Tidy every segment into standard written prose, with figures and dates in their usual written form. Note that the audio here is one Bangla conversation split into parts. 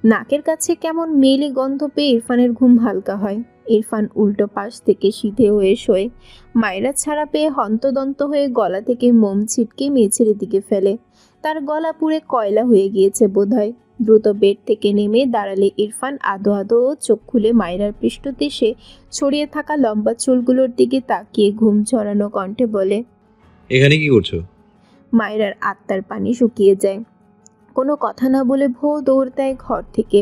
নাকের কাছে কেমন মেলে গন্ধ পেয়ে ইরফানের ঘুম হালকা হয়। ইরফান উল্টো পাশ থেকে সিধে হয়ে শোয়। মায়েরা ছাড়া পেয়ে হন্তদন্ত হয়ে গলা থেকে মোম ছিটকে মেঝের দিকে ফেলে। তার গলা পুড়ে কয়লা হয়ে গিয়েছে বোধহয়। দ্রুত বেড থেকে নেমে দাঁড়ালে ইরফান আদো আদো চোখ খুলে মায়রার পৃষ্ঠদেশে ছড়িয়ে থাকা লম্বা চুলগুলোর দিকে তাকিয়ে ঘুম ঝরানো কণ্ঠে বলে, এখানে কি করছো? মায়রার আত্মার পানি শুকিয়ে যায়। কোনো কথা না বলে ভো দৌড় দেয় ঘর থেকে।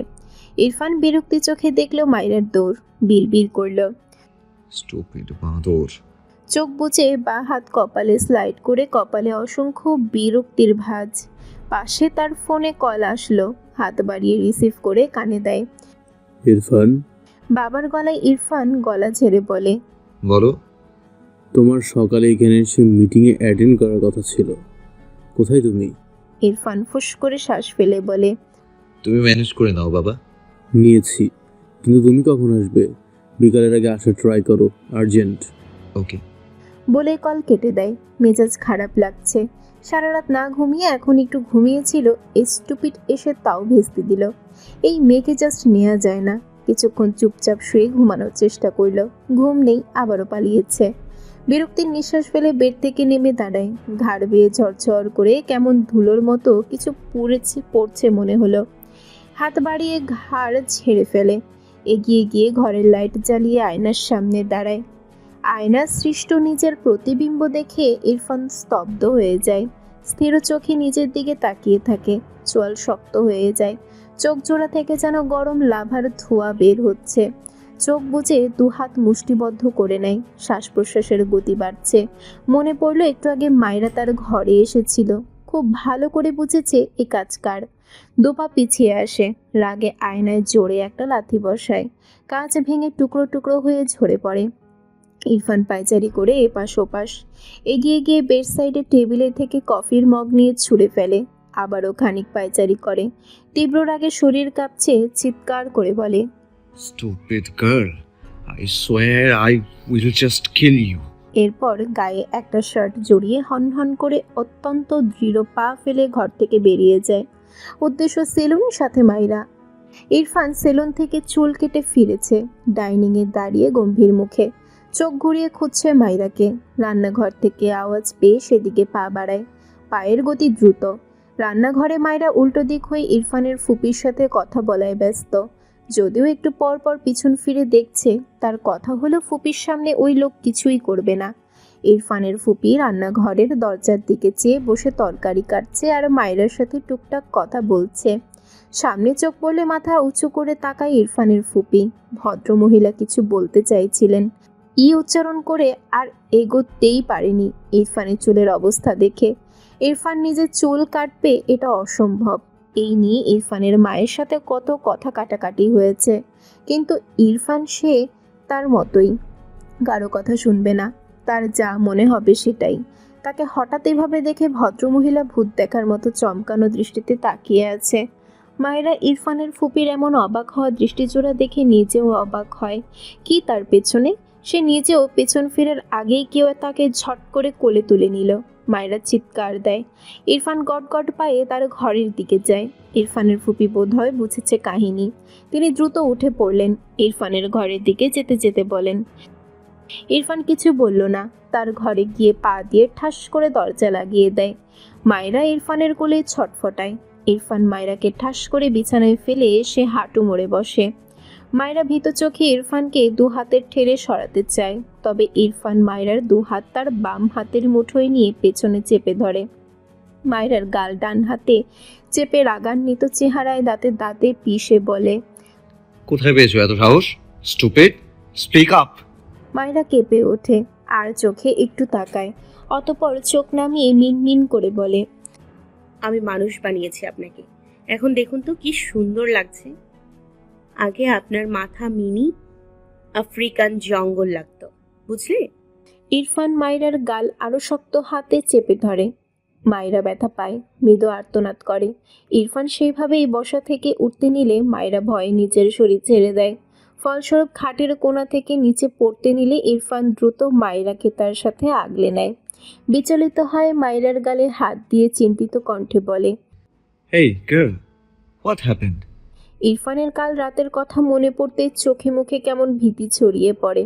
ইরফান বিরক্তি চোখে দেখলো মায়রার দৌড়, বিড়বিড় করল। স্টুপিড বাঁদর। চোখ বুজে বা হাত কপালে স্লাইড করে কপালে অসংখ্য বিরক্তির ভাঁজ। পাশে তার ফোনে কল আসলো, হাত বাড়িয়ে রিসিভ করে কানে দেয়। ইরফান, বাবার গলায় ইরফান গলা ঝেড়ে বলে, বলো। তোমার সকালে এখানে এসে মিটিংয়ে অ্যাটেন্ড করার কথা ছিল, কোথায় তুমি? ইরফান ফুস করে শ্বাস ফেলে বলে, তুমি ম্যানেজ করে নাও বাবা। নিয়েছি, কিন্তু তুমি কখন আসবে? বিকালের আগে আসার ট্রাই করো, আর্জেন্ট। ওকে। বলে কল কেটে দেয়। মেজাজ খারাপ লাগছে। সারা রাত না ঘুমিয়ে এখন একটু ঘুমিয়েছিল, স্টুপিড এসে তাও ভেস্তে দিল। এই মেয়েকে জাস্ট নেওয়া যায় না। কিছুক্ষণ চুপচাপ শুয়ে ঘুমানোর চেষ্টা করল, ঘুম নেই, আবারও পালিয়েছে। বিরক্তির নিঃশ্বাস ফেলে বেড থেকে নেমে দাঁড়ায়। ঘাড় বেয়ে ঝরঝর করে কেমন ধুলোর মতো কিছু পড়ছে মনে হলো। হাত বাড়িয়ে ঘাড় ঝেড়ে ফেলে। এগিয়ে গিয়ে ঘরের লাইট জ্বালিয়ে আয়নার সামনে দাঁড়ায়। আয়নার সৃষ্ট নিজের প্রতিবিম্ব দেখে ইরফান স্তব্ধ হয়ে যায়। স্থির চোখে নিজের দিকে তাকিয়ে থাকে। চোয়াল শক্ত হয়ে যায়। চোখ জোড়া থেকে যেন গরম লাভার ধোঁয়া বের হচ্ছে। চোখ বুজে দুহাত মুষ্টিবদ্ধ করে নেয়। শ্বাস প্রশ্বাসের গতি বাড়ছে। মনে পড়ল একটু আগে মায়রা তার ঘরে এসেছিল। খুব ভালো করে বুঝেছে এ কাজ কার। দুপা পিছিয়ে আসে। রাগে আয়নায় জোরে একটা লাথি বসায়। কাঁচ ভেঙে টুকরো টুকরো হয়ে ঝরে পড়ে। ইরফান পায়চারি করে এপাশ ওপাশ এগিয়ে গিয়ে বেড সাইডে টেবিলে থেকে কফির মগ নিয়ে ছুঁড়ে ফেলে। আবারও খানিক পায়চারি করে। তীব্র রাগে শরীর কাঁপছে, চিৎকার করে বলে, stupid girl, I swear I will just kill you. এরপর গায়ে একটা শার্ট জড়িয়ে হনহন করে অত্যন্ত দৃঢ় পা ফেলে ঘর থেকে বেরিয়ে যায়। উদ্দেশ্য সেলুন, সাথে মাইরা। ইরফান সেলুন থেকে চুল কেটে ফিরেছে। ডাইনিংয়ে দাঁড়িয়ে গম্ভীর মুখে চোখ ঘুরিয়ে খুঁজছে মাইরাকে। রান্নাঘর থেকে আওয়াজ পেয়ে সেদিকে পা বাড়ায়। পায়ের গতি দ্রুত। রান্নাঘরে মাইরা উল্টো দিক হয়ে ইরফানের ফুপির সাথে কথা বলায় ব্যস্ত। যদিও একটু পর পর পিছন ফিরে দেখছে, তার কথা হলো ফুপির সামনে ওই লোক কিছুই করবে না। ইরফানের ফুপি রান্নাঘরের দরজার দিকে চেয়ে বসে তরকারি কাটছে আর মাইরার সাথে টুকটাক কথা বলছে। সামনে চোখ পড়লে মাথা উঁচু করে তাকায় ইরফানের ফুপি। ভদ্রমহিলা কিছু বলতে চাইছিলেন, উচ্চারণ করে আর এগোতেই পারেনি ইরফানের চুলের অবস্থা দেখে। ইরফান নিজের চুল কাটবে এটা অসম্ভব। এই নিয়ে ইরফানের মায়ের সাথে কত কথা কাটাকাটি হয়েছে, কিন্তু ইরফান সে তার মতোই, কারো কথা শুনবে না। তার যা মনে হবে সেটাই। তাকে হঠাৎ এভাবে দেখে ভদ্রমহিলা ভূত দেখার মতো চমকানো দৃষ্টিতে তাকিয়ে আছে। মায়েরা ইরফানের ফুপির এমন অবাক হওয়া দৃষ্টিজোড়া দেখে নিজেও অবাক হয়। কি তার পেছনে? সে নিজেও পেছন ফেরার আগেই কেউ তাকে ঝট করে কোলে তুলে নিল। মায়েরা চিৎকার দেয়। ইরফান গটগট পায়ে তার ঘরের দিকে যায়। ইরফানের ফুপি বোধহয় বুঝেছে কাহিনী। তিনি দ্রুত উঠে পড়লেন। ইরফানের ঘরের দিকে যেতে যেতে বলেন। ইরফান কিছু বলল না। তার ঘরে গিয়ে পা দিয়ে ঠাস করে দরজা লাগিয়ে দেয়। মায়েরা ইরফানের কোলে ছটফটায়। ইরফান মায়রাকে ঠাস করে বিছানায় ফেলে সে হাঁটু মুড়ে বসে। মায়রা ভীত চোখে ইরফানকে দু হাতের ঠেলে সরাতে চায়, তবে ইরফান মায়রার দু হাত তার বাম হাতের মুঠোয় নিয়ে পেছনে চেপে ধরে। মায়রার গাল ডান হাতে চেপে রাগান্বিত চেহারায় দাঁতে দাঁতে পিষে বলে, কোথায় পেয়েছো এত সাহস? Stupid, speak up. মায়রা কেঁপে ওঠে আর চোখে একটু তাকায়। অতঃপর চোখ নামিয়ে মিনমিন করে বলে, আমি মানুষ বানিয়েছি আপনাকে, এখন দেখুন তো কি সুন্দর লাগছে। আগে আপনার মাথা মিনি আফ্রিকান জঙ্গল লাগতো, বুঝলে? ইরফান মায়রার গাল আরো শক্ত হাতে চেপে ধরে। মায়রা ব্যথা পায়, মৃদু আর্তনাদ করে। ইরফান সেইভাবেই বসা থেকে উঠতে নিলে মায়রা ভয়ে নিচের শরীর ছেড়ে দেয়। ফলস্বরূপ খাটের কোণা থেকে নিচে পড়তে নিলে ইরফান দ্রুত মায়রাকে তার সাথে আগলে নেয়। বিচলিত হয় মায়রার গালে হাত দিয়ে চিন্তিত কণ্ঠে বলে, হেই গার্ল, হোয়াট হ্যাপেন্ড? ইরফানের কাল রাতের কথা মনে পড়তে চোখে মুখে কেমন ভীতি ছড়িয়ে পড়ে।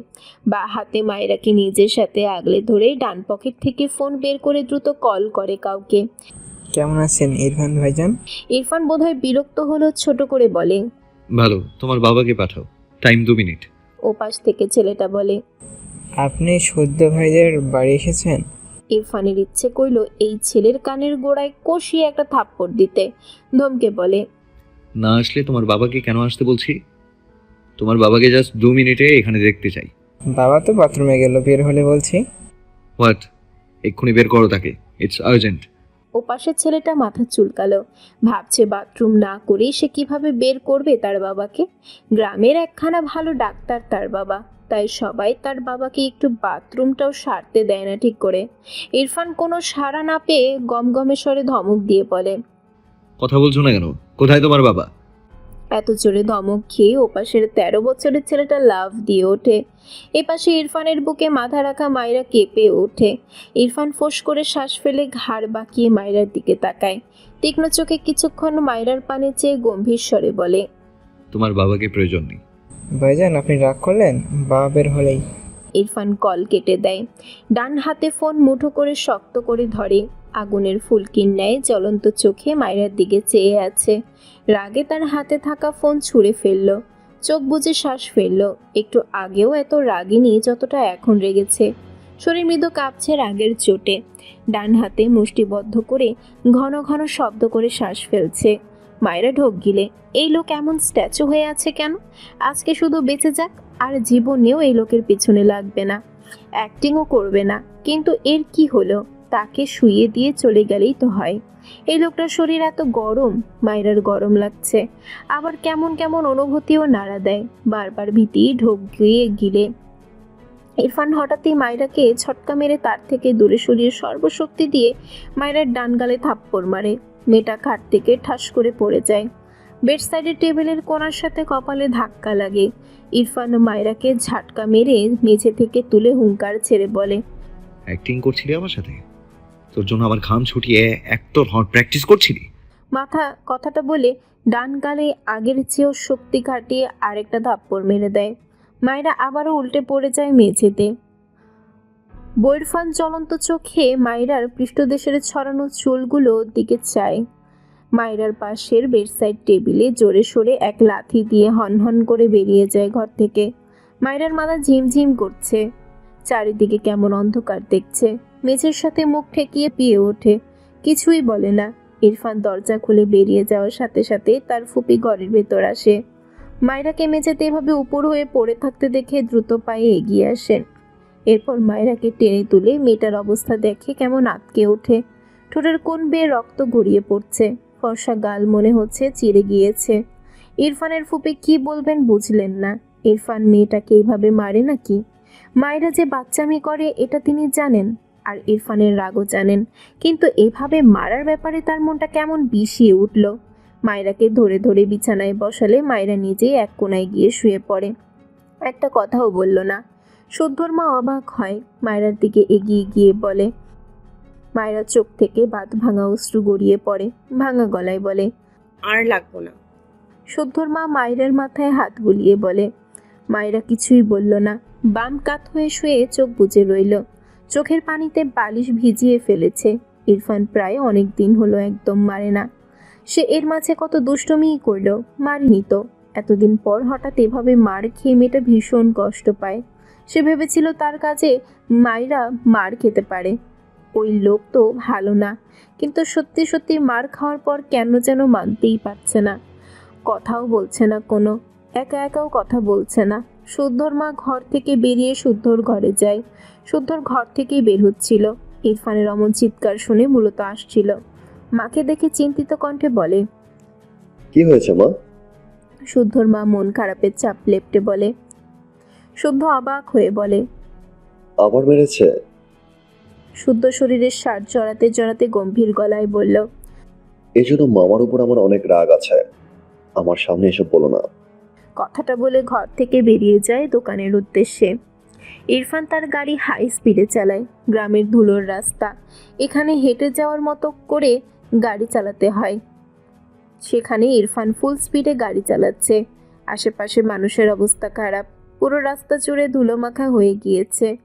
বা হাতে মায়েরাকে নিজের সাথে আগলে ধরে ডান পকেট থেকে ফোন বের করে দ্রুত কল করে কাউকে। কেমন আছেন ইরফান ভাইজান? ইরফান বোধহয় বিরক্ত হলো, ছোট করে বলে, ভালো, তোমার বাবাকে পাঠাও, টাইম 2 মিনিট। ওপাশ থেকে ছেলেটা বলে। আপনি সদ্য ভাইদের বাড়ি এসেছেন? ইরফানের ইচ্ছে করল এই ছেলের কানের গোড়ায় কষিয়ে একটা থাপ্পড় দিতে। ধমকে বলে, না আসলে তোমার বাবাকে কেন আসতে বলছি? তোমার বাবাকে জাস্ট 2 মিনিটে এখানে দেখতে চাই। বাবা তো বাথরুমে গেল, বের হলে বলছি। হোয়াট? এক্ষুনি বের করো তাকে, ইটস আর্জেন্ট। ওপাশের ছেলেটা মাথা চুলকালো, ভাবছে বাথরুম না করেই সে কিভাবে বের করবে তার বাবাকে। গ্রামের একখানা ভালো ডাক্তার তার বাবা, তাই সবাই তার বাবাকে একটু বাথরুমটাও সারতে দেয় না ঠিক করে। ইরফান কোনো সাড়া না পেয়ে গমগমে স্বরে ধমক দিয়ে বলে, কথা বলছো না কেন? কোথায় তোমার বাবা? এত জোরে ধমক খেয়ে ওপাশের 13 বছরের ছেলেটা লাফ দিয়ে ওঠে। এপাশে ইরফানের বুকে মাথা রাখা মায়েরা কেঁপে ওঠে। ইরফান ফোঁস করে শ্বাস ফেলে ঘাড় বাঁকিয়ে মায়েরার দিকে তাকায়। তীক্ষ্ণ চোখে কিছুক্ষণ মায়েরার পানে চেয়ে গম্ভীর স্বরে বলে, তোমার বাবাকে প্রয়োজন নেই। ভাইজান আপনি রাগ করলেন? বাবা বের হলেই। ইরফান কল কেটে দেয়। ডান হাতে ফোন মুঠো করে শক্ত করে ধরে। আগুনের ফুলকির ন্যায় জ্বলন্ত চোখে মায়েরার দিকে চেয়ে আছে। রাগে তার হাতে থাকা ফোন ছুঁড়ে ফেলল। চোখ বুজে শ্বাস ফেলল। একটু আগেও এত রাগিনি যতটা এখন রেগেছে। শরীর মৃদু কাঁপছে রাগের চোটে। ডান হাতে মুষ্টিবদ্ধ করে ঘন ঘন শব্দ করে শ্বাস ফেলছে। মায়েরা ঢোক গিলে, এই লোক এমন স্ট্যাচু হয়ে আছে কেন? আজকে শুধু বেঁচে যাক, আর জীবনেও এই লোকের পিছনে লাগবে না, অ্যাক্টিংও করবে না। কিন্তু এর কি হলো? তাকে শুইয়ে দিয়ে চলে গেলেই তো হয়। এই লোকটার শরীর এত গরম, মায়েরার গরম লাগছে। আবার কেমন কেমন অনুভূতিও নাড়া দেয়, বারবার ভীতি ঢোক গিয়ে গিলে। ইরফান হঠাৎই মায়েরাকে ছটকা মেরে তার থেকে দূরে সরিয়ে সর্বশক্তি দিয়ে মায়েরার ডান গালে থাপ্পড় মারে। মেয়েটা খাট থেকে ঠাস করে পড়ে যায়। বেড সাইডের টেবিলের কোণার সাথে কপালে ধাক্কা লাগে। ইরফান মায়েরাকে ঝাটকা মেরে মেঝে থেকে তুলে হুঙ্কার ছেড়ে বলে, অ্যাক্টিং করছিলি আমার সাথে? তোর জন্য আমার ঘাম ছুটিয়ে অ্যাক্টর হওয়ার প্র্যাকটিস করছিলি? মাথা কথাটা বলে ডান গালে আগের চেয়েও শক্তি খাটিয়ে আরেকটা থাপ্পড় মেরে দেয়। মায়েরা আবারও উল্টে পড়ে যায় মেঝেতে। বৈরফান জ্বলন্ত চোখে মায়েরার পৃষ্ঠদেশের ছড়ানো চুলগুলো দিকে চায়। মায়েরার পাশের বেডসাইড টেবিলে জোরে সোরে এক লাথি দিয়ে হনহন করে বেরিয়ে যায় ঘর থেকে। মায়েরার মাথা ঝিমঝিম করছে। চারিদিকে কেমন অন্ধকার দেখছে। মেঝের সাথে মুখ ঠেকিয়ে পিয়ে ওঠে, কিছুই বলে না। ইরফান দরজা খুলে বেরিয়ে যাওয়ার সাথে সাথে তার ফুপি ঘরের ভেতর আসে। মায়েরাকে মেঝেতে এভাবে উপর হয়ে পড়ে থাকতে দেখে দ্রুত পায়ে এগিয়ে আসেন। এরপর মায়েরাকে টেনে তুলে মেয়েটার অবস্থা দেখে কেমন আঁতকে ওঠে। ঠোঁটের কোণ বেয়ে রক্ত গড়িয়ে পড়ছে। ফর্সা গাল মনে হচ্ছে চিড়ে গিয়েছে। ইরফানের ফুপি কি বলবেন বুঝলেন না। ইরফান মেয়েটাকে এইভাবে মারে নাকি? মায়েরা যে বাচ্চামি করে এটা তিনি জানেন, আর ইরফানের রাগও জানেন, কিন্তু এভাবে মারার ব্যাপারে তার মনটা কেমন বিষিয়ে উঠল। মায়েরাকে ধরে ধরে বিছানায় বসালে মায়েরা নিজেই এক কোণায় গিয়ে শুয়ে পড়ে। একটা কথাও বলল না। শুদ্ধর মা অবাক হয়, মায়েরার দিকে এগিয়ে গিয়ে বলে। মায়েরা চোখ থেকে বাঁধ ভাঙা অশ্রু গড়িয়ে পড়ে, ভাঙা গলায় বলে, আর লাগবো না। শুদ্ধর মা মায়েরার মাথায় হাত বুলিয়ে বলে। মায়েরা কিছুই বলল না, বাম কাত হয়ে শুয়ে চোখ বুজে রইল। চোখের পানিতে বালিশ ভিজিয়ে ফেলেছে। ইরফান প্রায় অনেক দিন হলো একদম মারে না। সে এর মাঝে কত দুষ্টুমিই করল, মারেনি তো। এতদিন পর হঠাৎ এভাবে মার খেয়ে মেয়েটা ভীষণ কষ্ট পায়। সে ভেবেছিল তার কাছে মায়েরা মার খেতে পারে। ওই লোক তো ভালো না, কিন্তু সত্যি সত্যি মার খাওয়ার পর কেন যেন মানতেই পারছে না। কথাও বলছে না কোনো, একা একাও কথা বলছে না। শুদ্ধর মা ঘর থেকে বেরিয়ে শুদ্ধর ঘরে যায়। শুদ্ধর ঘর থেকেই বের হচ্ছিল। ইরফানের অমন চিৎকার শুনে মূলত আসছিল। মাকে দেখে চিন্তিত কণ্ঠে বলে, কি হয়েছে মা? শুদ্ধর মা মন খারাপের চাপ লেপটে বলে। শুদ্ধ অবাক হয়ে বলে, আবার মেরেছে? শুদ্ধ শরীরের সার জড়াতে জড়াতে গম্ভীর গলায় বলল, এই জন্য মামার উপর আমার অনেক রাগ আছে। আমার সামনে এসব বলো না। কথাটা বলে ঘর থেকে বেরিয়ে যায় দোকানের উদ্দেশ্যে। ইরফান তার গাড়ি হাই স্পিডে চালায়। গ্রামের ধুলোর রাস্তা, এখানে হেঁটে যাওয়ার মতো করে গাড়ি চালাতে হয়। সেখানে ইরফান ফুল স্পিডে গাড়ি চালাচ্ছে। আশেপাশে মানুষের অবস্থা খারাপ, পুরো রাস্তা জুড়ে ধুলোমাখা হয়ে গিয়েছে।